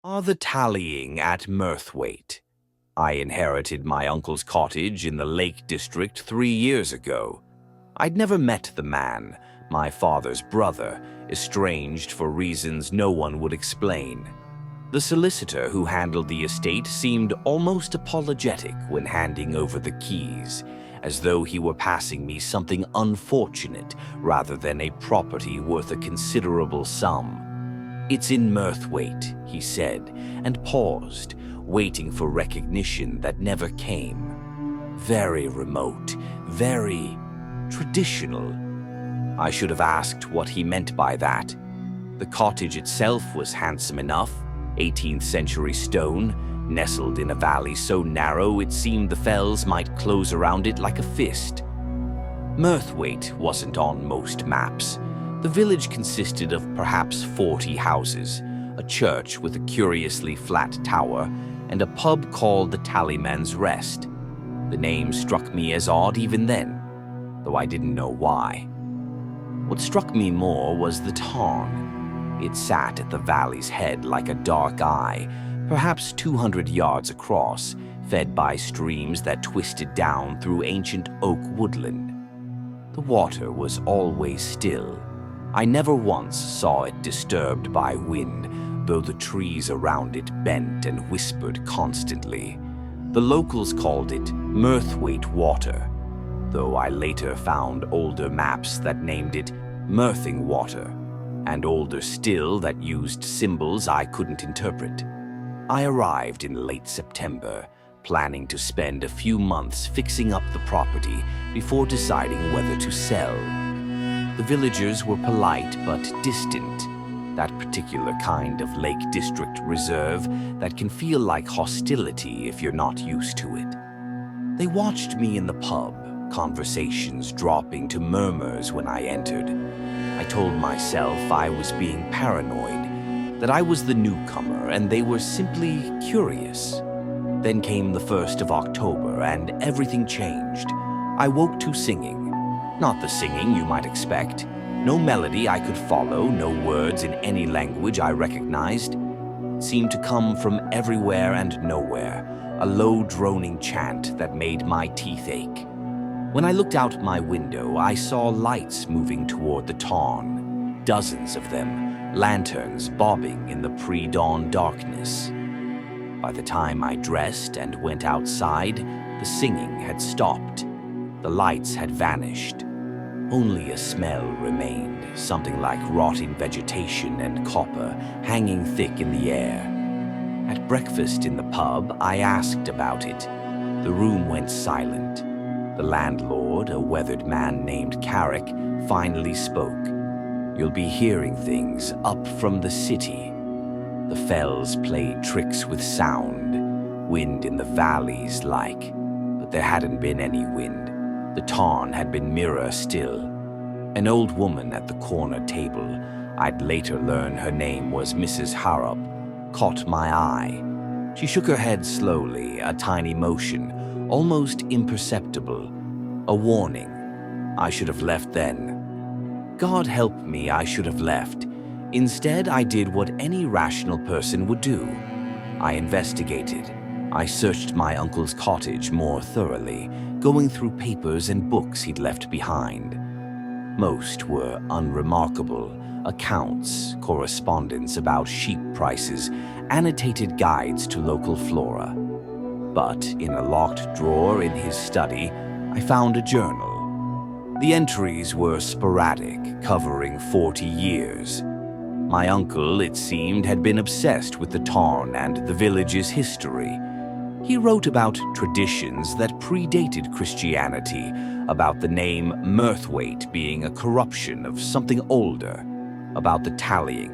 Are the Tallying at Mirthwaite. I inherited my uncle's cottage in the Lake District 3 years ago. I'd never met the man, my father's brother, estranged for reasons no one would explain. The solicitor who handled the estate seemed almost apologetic when handing over the keys, as though he were passing me something unfortunate rather than a property worth a considerable sum. "It's in Mirthwaite," he said, and paused, waiting for recognition that never came. Very remote, very traditional. I should have asked what he meant by that. The cottage itself was handsome enough, 18th century stone, nestled in a valley so narrow it seemed the fells might close around it like a fist. Mirthwaite wasn't on most maps. The village consisted of perhaps 40 houses, a church with a curiously flat tower, and a pub called the Tallyman's Rest. The name struck me as odd even then, though I didn't know why. What struck me more was the tarn. It sat at the valley's head like a dark eye, perhaps 200 yards across, fed by streams that twisted down through ancient oak woodland. The water was always still. I never once saw it disturbed by wind, though the trees around it bent and whispered constantly. The locals called it Mirthwaite Water, though I later found older maps that named it Mirthing Water, and older still that used symbols I couldn't interpret. I arrived in late September, planning to spend a few months fixing up the property before deciding whether to sell. The villagers were polite but distant, that particular kind of Lake District reserve that can feel like hostility if you're not used to it. They watched me in the pub, conversations dropping to murmurs when I entered. I told myself I was being paranoid, that I was the newcomer and they were simply curious. Then came the 1st of October and everything changed. I woke to singing. Not the singing you might expect. No melody I could follow, no words in any language I recognized. It seemed to come from everywhere and nowhere, a low droning chant that made my teeth ache. When I looked out my window, I saw lights moving toward the tarn, dozens of them, lanterns bobbing in the pre-dawn darkness. By the time I dressed and went outside, the singing had stopped. The lights had vanished. Only a smell remained, something like rotting vegetation and copper hanging thick in the air. At breakfast in the pub, I asked about it. The room went silent. The landlord, a weathered man named Carrick, finally spoke. "You'll be hearing things up from the city." The fells played tricks with sound, wind in the valleys like, but there hadn't been any wind. The tarn had been mirror still. An old woman at the corner table, I'd later learn her name was Mrs. Harrop, caught my eye. She shook her head slowly, a tiny motion, almost imperceptible. A warning. I should have left then. God help me, I should have left. Instead, I did what any rational person would do. I investigated. I searched my uncle's cottage more thoroughly, going through papers and books he'd left behind. Most were unremarkable. Accounts, correspondence about sheep prices, annotated guides to local flora. But in a locked drawer in his study, I found a journal. The entries were sporadic, covering 40 years. My uncle, it seemed, had been obsessed with the tarn and the village's history. He wrote about traditions that predated Christianity, about the name Mirthwaite being a corruption of something older, about the tallying.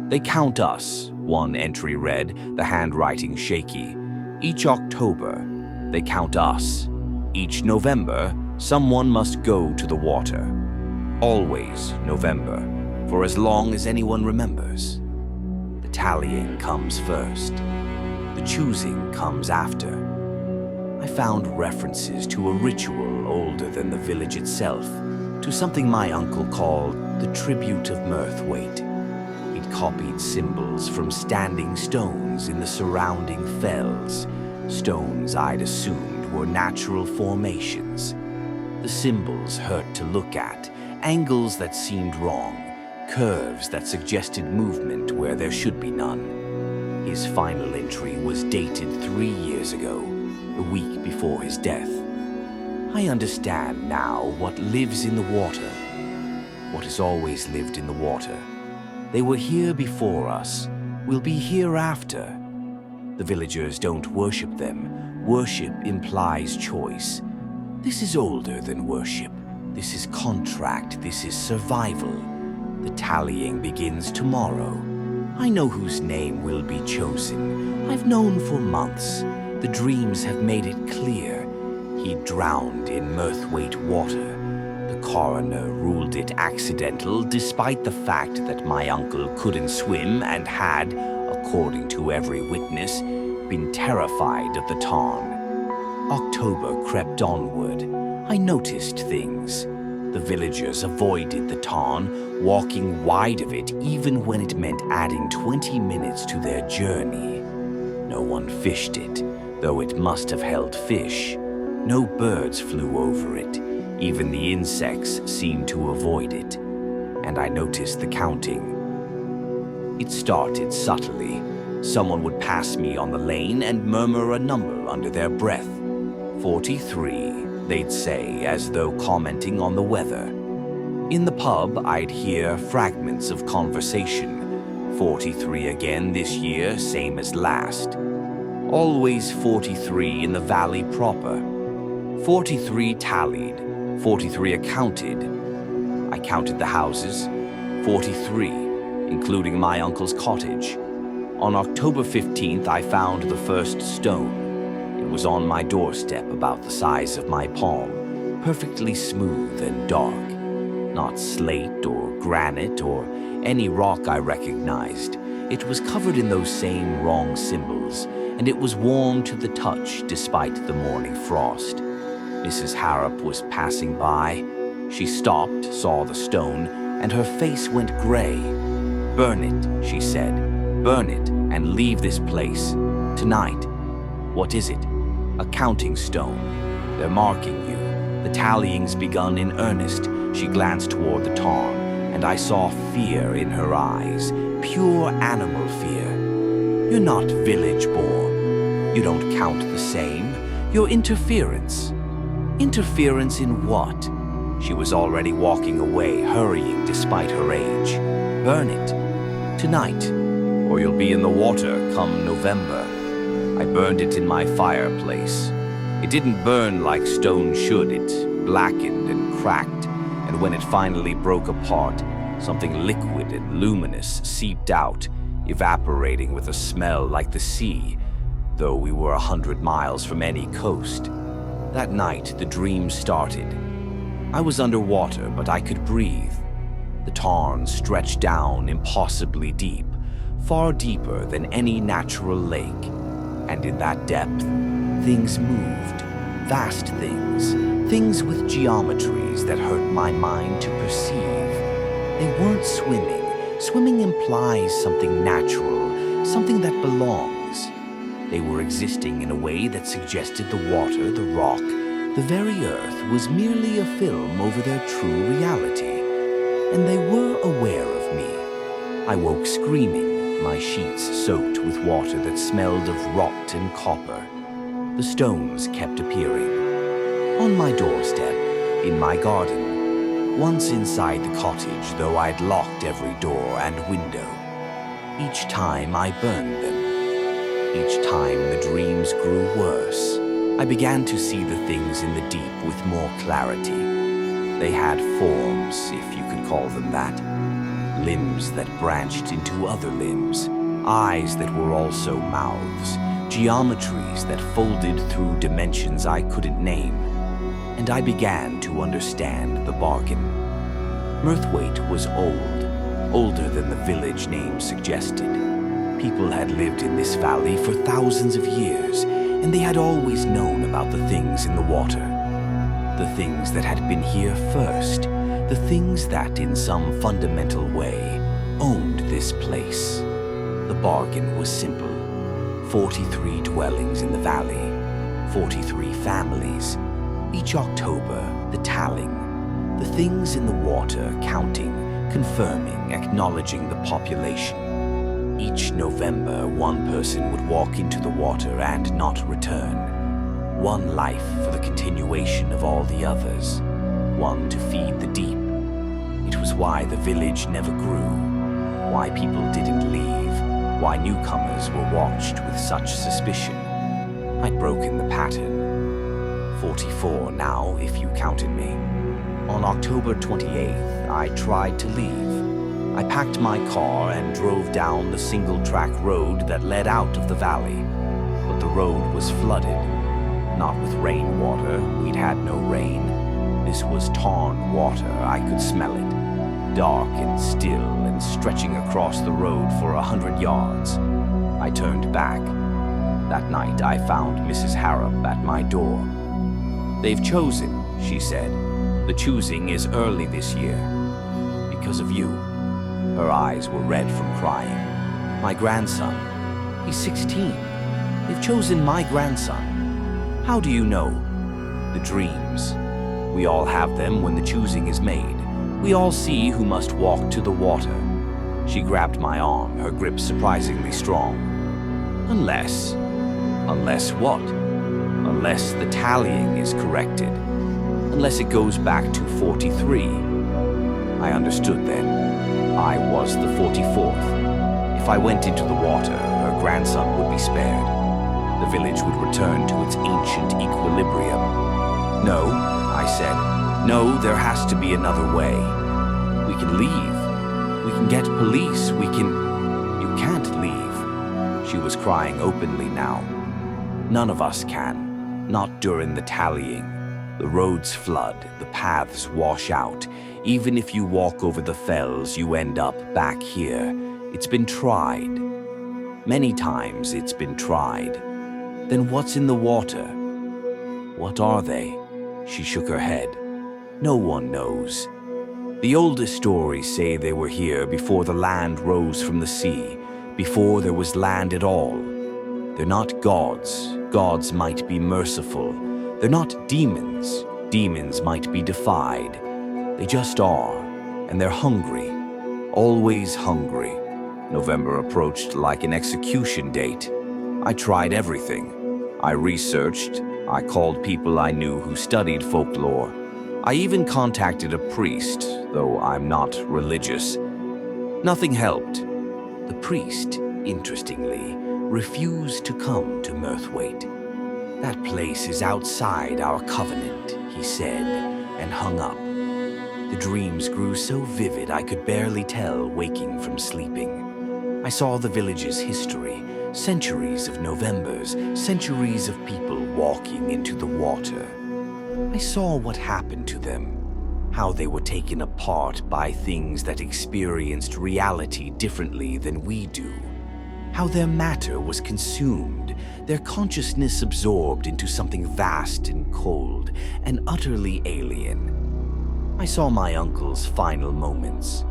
"They count us," one entry read, the handwriting shaky. "Each October, they count us. Each November, someone must go to the water. Always November, for as long as anyone remembers. The tallying comes first. The choosing comes after." I found references to a ritual older than the village itself, to something my uncle called the Tribute of Mirthwaite. He'd had copied symbols from standing stones in the surrounding fells, stones I'd assumed were natural formations. The symbols hurt to look at, angles that seemed wrong, curves that suggested movement where there should be none. His final entry was dated 3 years ago, a week before his death. I understand now what lives in the water, what has always lived in the water. They were here before us, will be hereafter. The villagers don't worship them. Worship implies choice. This is older than worship. This is contract. This is survival. The tallying begins tomorrow. I know whose name will be chosen. I've known for months. The dreams have made it clear. He drowned in Mirthwaite water. The coroner ruled it accidental despite the fact that my uncle couldn't swim and had, according to every witness, been terrified of the tarn. October crept onward. I noticed things. The villagers avoided the tarn, walking wide of it even when it meant adding 20 minutes to their journey. No one fished it, though it must have held fish. No birds flew over it. Even the insects seemed to avoid it. And I noticed the counting. It started subtly. Someone would pass me on the lane and murmur a number under their breath. 43, they'd say, as though commenting on the weather. In the pub, I'd hear fragments of conversation. 43 again this year, same as last. Always 43 in the valley proper. 43 tallied, 43 accounted. I counted the houses, 43, including my uncle's cottage. On October 15th, I found the first stone. It was on my doorstep about the size of my palm, perfectly smooth and dark. Not slate or granite or any rock I recognized. It was covered in those same wrong symbols, and it was warm to the touch despite the morning frost. Mrs. Harrop was passing by. She stopped, saw the stone, and her face went gray. "Burn it," she said. "Burn it and leave this place. Tonight." "What is it?" "A counting stone. They're marking you. The tallying's begun in earnest." She glanced toward the tarn, and I saw fear in her eyes, pure animal fear. "You're not village-born. You don't count the same. You're interference." "Interference in what?" She was already walking away, hurrying despite her age. "Burn it. Tonight, or you'll be in the water come November." I burned it in my fireplace. It didn't burn like stone should. It blackened and cracked, and when it finally broke apart, something liquid and luminous seeped out, evaporating with a smell like the sea, though we were 100 miles from any coast. That night, the dream started. I was underwater, but I could breathe. The tarn stretched down impossibly deep, far deeper than any natural lake. And in that depth, things moved, vast things, things with geometries that hurt my mind to perceive. They weren't swimming. Swimming implies something natural, something that belongs. They were existing in a way that suggested the water, the rock, the very earth was merely a film over their true reality. And they were aware of me. I woke screaming, my sheets soaked with water that smelled of rot and copper. The stones kept appearing. On my doorstep, in my garden, once inside the cottage, though I'd locked every door and window. Each time I burned them. Each time the dreams grew worse. I began to see the things in the deep with more clarity. They had forms, if you could call them that. Limbs that branched into other limbs. Eyes that were also mouths. Geometries that folded through dimensions I couldn't name. And I began to understand the bargain. Mirthwaite was old, older than the village name suggested. People had lived in this valley for thousands of years, and they had always known about the things in the water. The things that had been here first, the things that, in some fundamental way, owned this place. The bargain was simple. 43 dwellings in the valley, 43 families. Each October, the tallying, the things in the water counting, confirming, acknowledging the population. Each November, one person would walk into the water and not return. One life for the continuation of all the others. One to feed the deep. It was why the village never grew, why people didn't leave, why newcomers were watched with such suspicion. I'd broken the pattern. 44 now, if you counted me. On October 28th, I tried to leave. I packed my car and drove down the single-track road that led out of the valley. But the road was flooded. Not with rainwater, we'd had no rain. This was tarn water, I could smell it. Dark and still and stretching across the road for 100 yards. I turned back. That night I found Mrs. Harrop at my door. "They've chosen," she said. "The choosing is early this year. Because of you." Her eyes were red from crying. "My grandson. He's 16. They've chosen my grandson. How do you know?" "The dreams. We all have them when the choosing is made. We all see who must walk to the water." She grabbed my arm, her grip surprisingly strong. "Unless what? Unless the tallying is corrected. Unless it goes back to 43. I understood then. I was the 44th. If I went into the water, her grandson would be spared. The village would return to its ancient equilibrium. "No," I said. "No, there has to be another way. We can leave. We can get police. We can..." "You can't leave." She was crying openly now. "None of us can. Not during the tallying. The roads flood, the paths wash out. Even if you walk over the fells, you end up back here. It's been tried. Many times it's been tried. Then what's in the water? What are they?" She shook her head. "No one knows. The oldest stories say they were here before the land rose from the sea, before there was land at all. They're not gods. Gods might be merciful. They're not demons. Demons might be defied. They just are, and they're hungry. Always hungry." November approached like an execution date. I tried everything. I researched. I called people I knew who studied folklore. I even contacted a priest, though I'm not religious. Nothing helped. The priest, interestingly, refused to come to Mirthwaite. "That place is outside our covenant," he said, and hung up. The dreams grew so vivid I could barely tell waking from sleeping. I saw the village's history, centuries of Novembers, centuries of people walking into the water. I saw what happened to them, how they were taken apart by things that experienced reality differently than we do, how their matter was consumed, their consciousness absorbed into something vast and cold and utterly alien. I saw my uncle's final moments,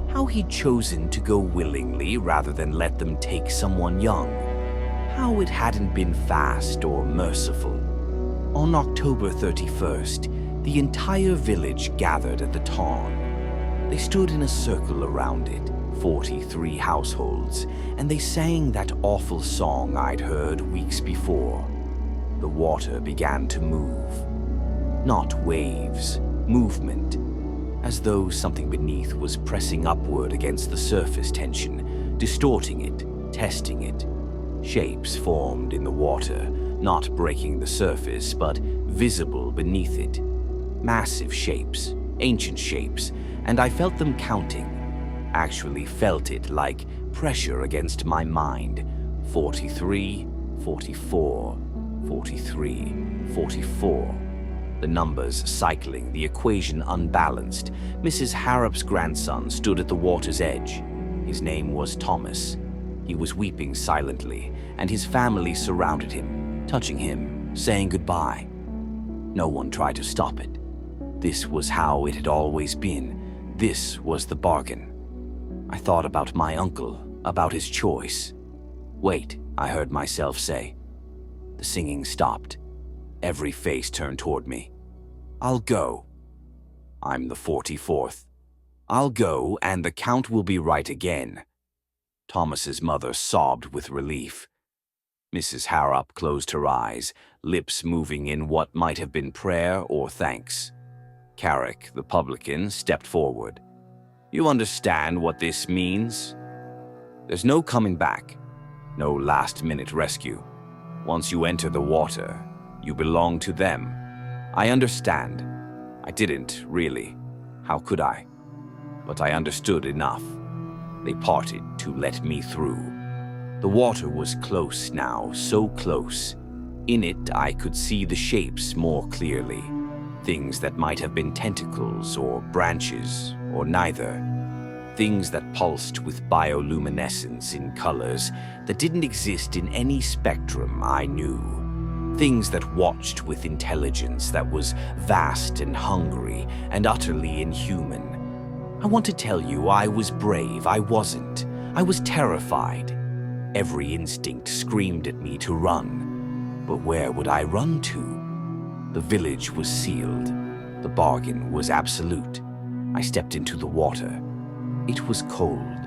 how he'd chosen to go willingly rather than let them take someone young, how it hadn't been fast or merciful. On October 31st, the entire village gathered at the tarn. They stood in a circle around it, 43 households, and they sang that awful song I'd heard weeks before. The water began to move. Not waves, movement, as though something beneath was pressing upward against the surface tension, distorting it, testing it. Shapes formed in the water, not breaking the surface, but visible beneath it. Massive shapes, ancient shapes, and I felt them counting. Actually felt it like pressure against my mind. 43, 44, 43, 44. The numbers cycling, the equation unbalanced. Mrs. Harrop's grandson stood at the water's edge. His name was Thomas. He was weeping silently, and his family surrounded him, touching him, saying goodbye. No one tried to stop it. This was how it had always been. This was the bargain. I thought about my uncle, about his choice. "Wait," I heard myself say. The singing stopped. Every face turned toward me. "I'll go." I'm the 44th. "I'll go, and the count will be right again." Thomas's mother sobbed with relief. Mrs. Harrop closed her eyes, lips moving in what might have been prayer or thanks. Carrick, the publican, stepped forward. "You understand what this means? There's no coming back, no last-minute rescue. Once you enter the water, you belong to them. I understand. I didn't, really. How could I? But I understood enough. They parted to let me through. The water was close now, so close. In it, I could see the shapes more clearly. Things that might have been tentacles or branches, or neither. Things that pulsed with bioluminescence in colors that didn't exist in any spectrum I knew. Things that watched with intelligence that was vast and hungry and utterly inhuman. I want to tell you I was brave. I wasn't. I was terrified. Every instinct screamed at me to run. But where would I run to? The village was sealed. The bargain was absolute. I stepped into the water. It was cold,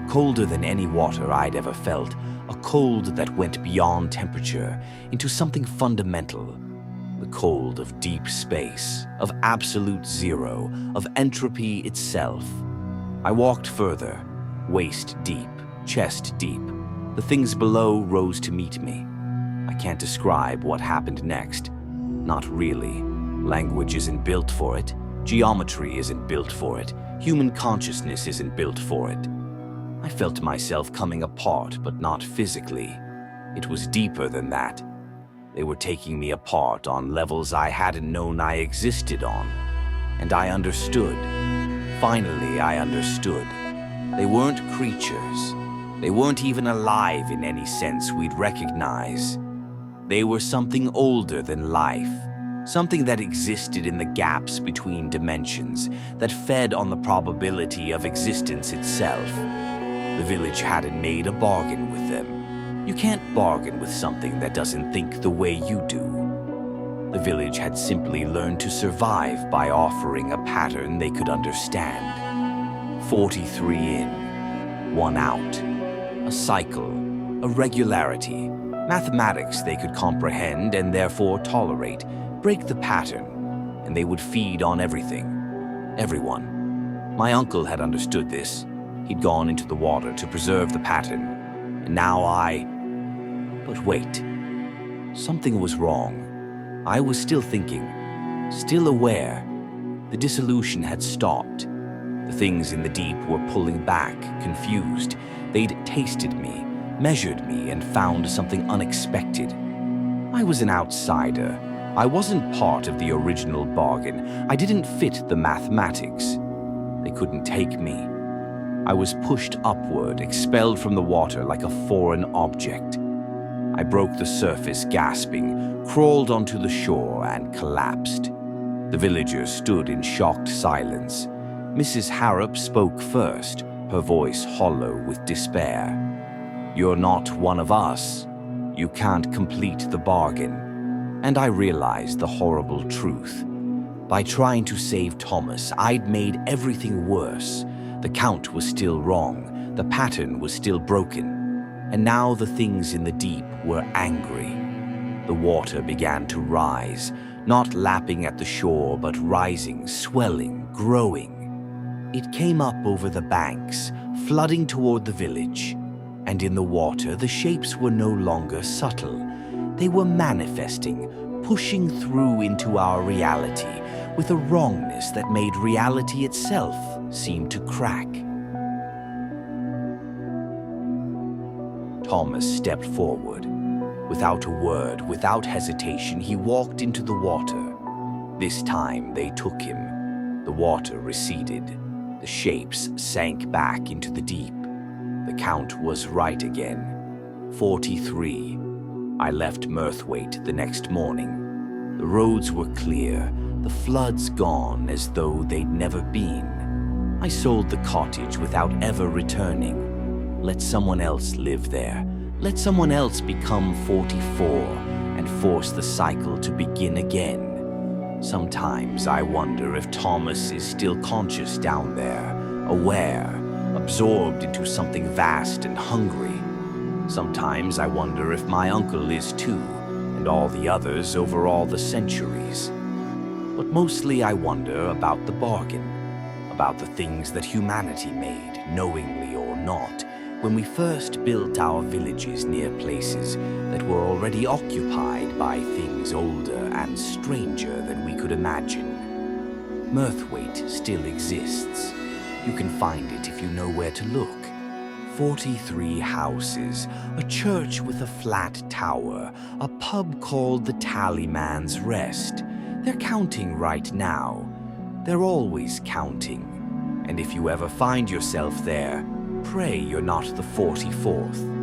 colder than any water I'd ever felt, a cold that went beyond temperature into something fundamental. The cold of deep space, of absolute zero, of entropy itself. I walked further, waist deep, chest deep. The things below rose to meet me. I can't describe what happened next. Not really. Language isn't built for it. Geometry isn't built for it. Human consciousness isn't built for it. I felt myself coming apart, but not physically. It was deeper than that. They were taking me apart on levels I hadn't known I existed on. And I understood. Finally, I understood. They weren't creatures. They weren't even alive in any sense we'd recognize. They were something older than life. Something that existed in the gaps between dimensions, that fed on the probability of existence itself. The village hadn't made a bargain with them. You can't bargain with something that doesn't think the way you do. The village had simply learned to survive by offering a pattern they could understand. 43 in, 1 out. A cycle, a regularity, mathematics they could comprehend and therefore tolerate. Break the pattern, and they would feed on everything. Everyone. My uncle had understood this. He'd gone into the water to preserve the pattern, and now But wait. Something was wrong. I was still thinking, still aware. The dissolution had stopped. The things in the deep were pulling back, confused. They'd tasted me, measured me, and found something unexpected. I was an outsider. I wasn't part of the original bargain. I didn't fit the mathematics. They couldn't take me. I was pushed upward, expelled from the water like a foreign object. I broke the surface, gasping, crawled onto the shore, and collapsed. The villagers stood in shocked silence. Mrs. Harrop spoke first, her voice hollow with despair. "You're not one of us. You can't complete the bargain." And I realized the horrible truth. By trying to save Thomas, I'd made everything worse. The count was still wrong. The pattern was still broken. And now the things in the deep were angry. The water began to rise, not lapping at the shore, but rising, swelling, growing. It came up over the banks, flooding toward the village. And in the water, the shapes were no longer subtle. They were manifesting, pushing through into our reality with a wrongness that made reality itself seem to crack. Thomas stepped forward. Without a word, without hesitation, he walked into the water. This time they took him. The water receded. The shapes sank back into the deep. The count was right again. 43. I left Mirthwaite the next morning. The roads were clear, the floods gone as though they'd never been. I sold the cottage without ever returning. Let someone else live there. Let someone else become 44 and force the cycle to begin again. Sometimes I wonder if Thomas is still conscious down there, aware, absorbed into something vast and hungry. Sometimes I wonder if my uncle is too, and all the others over all the centuries. But mostly I wonder about the bargain, about the things that humanity made, knowingly or not, when we first built our villages near places that were already occupied by things older and stranger than we could imagine. Mirthwaite still exists. You can find it if you know where to look. 43 houses, a church with a flat tower, a pub called the Tallyman's Rest. They're counting right now. They're always counting. And if you ever find yourself there, pray you're not the 44th.